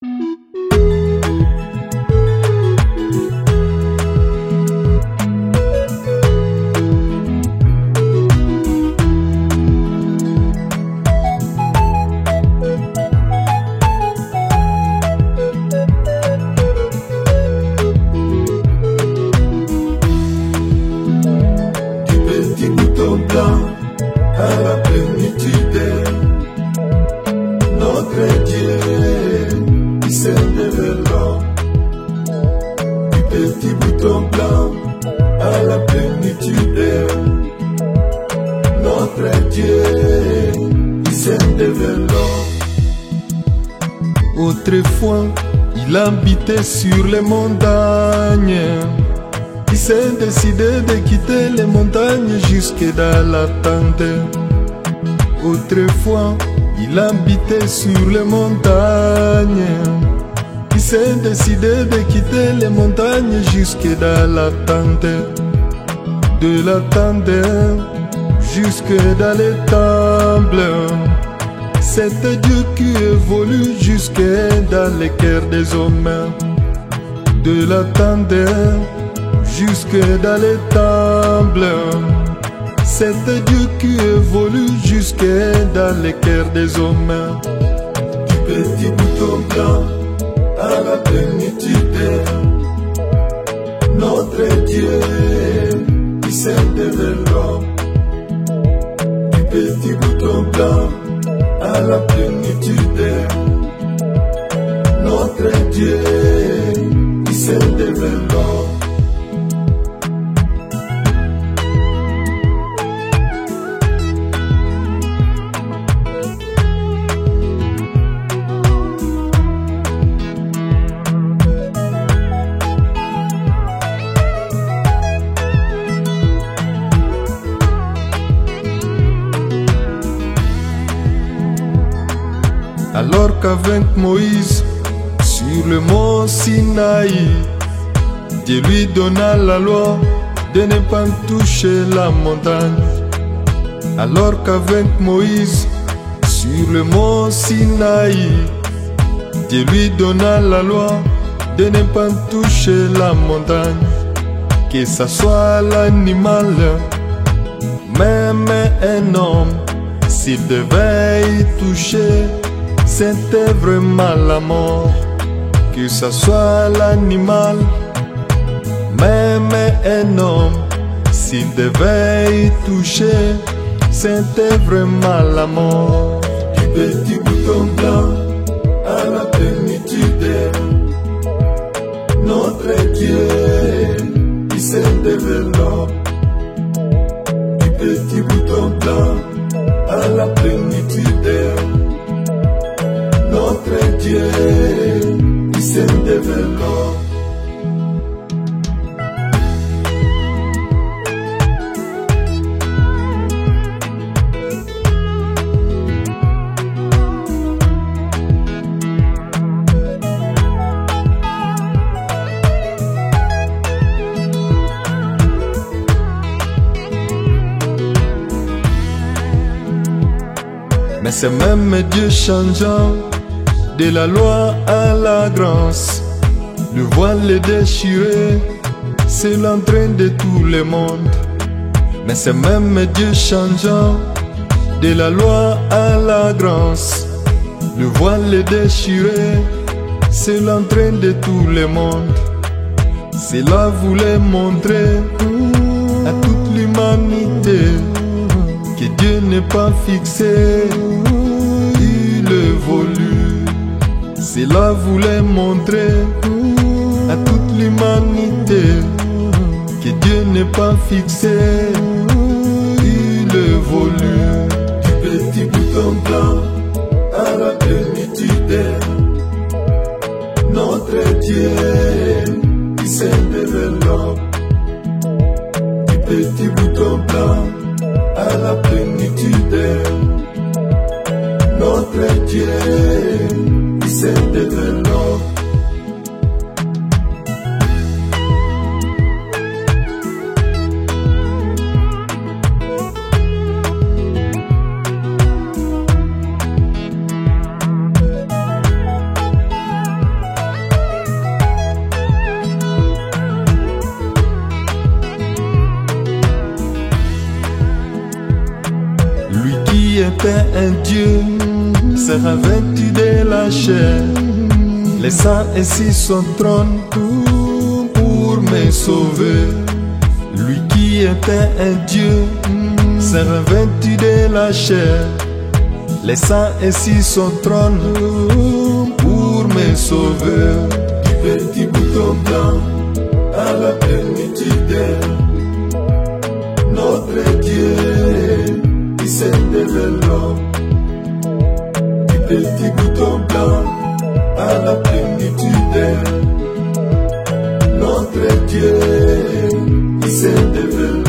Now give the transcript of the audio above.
À la plénitude, notre Dieu qui s'est développé. Du petit bouton blanc à la plénitude, notre Dieu qui s'est développé. Autrefois, il habitait sur les montagnes. Il s'est décidé de quitter les montagnes jusque dans la tente. Autrefois, il habitait sur les montagnes. Il s'est décidé de quitter les montagnes jusque dans la tente. De la tente jusque dans les temples. C'est Dieu qui évolue jusque dans les cœurs des hommes. De la tente jusque dans les temples, c'est Dieu qui évolue jusque dans les cœurs des hommes. Du petit bouton blanc à la plénitude, notre Dieu qui s'est développé. Du petit bouton blanc à la plénitude, notre Dieu qui s'est développé. Alors qu'avec Moïse, sur le mont Sinaï, Dieu lui donna la loi de ne pas toucher la montagne. Alors qu'avec Moïse, sur le mont Sinaï, Dieu lui donna la loi de ne pas toucher la montagne. Que ce soit l'animal, même un homme, s'il devait y toucher, c'était vraiment la mort. Que ce soit l'animal, même un homme, s'il devait y toucher, c'était vraiment la mort. Du petit bouton blanc à la plénitude, notre Dieu qui s'est développé. Du petit bouton blanc à la plénitude, notre Dieu qui s'est développé. Mais c'est même Dieu changeant de la loi à la grâce. Le voile est déchiré, c'est l'entrain de tout le monde. Mais c'est même Dieu changeant de la loi à la grâce. Le voile est déchiré, c'est l'entrain de tout le monde. Cela voulait montrer à toute l'humanité que Dieu n'est pas fixé, il évolue. Cela voulait montrer à toute l'humanité que Dieu n'est pas fixé, il évolue. Du petit bouton blanc à la plénitude, notre Dieu qui s'est développé. Du petit bouton blanc à la plénitude, notre Dieu qui s'est développé. était un Dieu s'est revêtu de la chair, laissant ainsi son trône pour me sauver. Lui qui était un Dieu s'est revêtu de la chair, laissant ainsi son trône pour me sauver. Du petit bouton blanc à la plénitude, notre Dieu qui s'est développé. Du petit bouton blanc à la plénitude, notre Dieu qui s'est développé.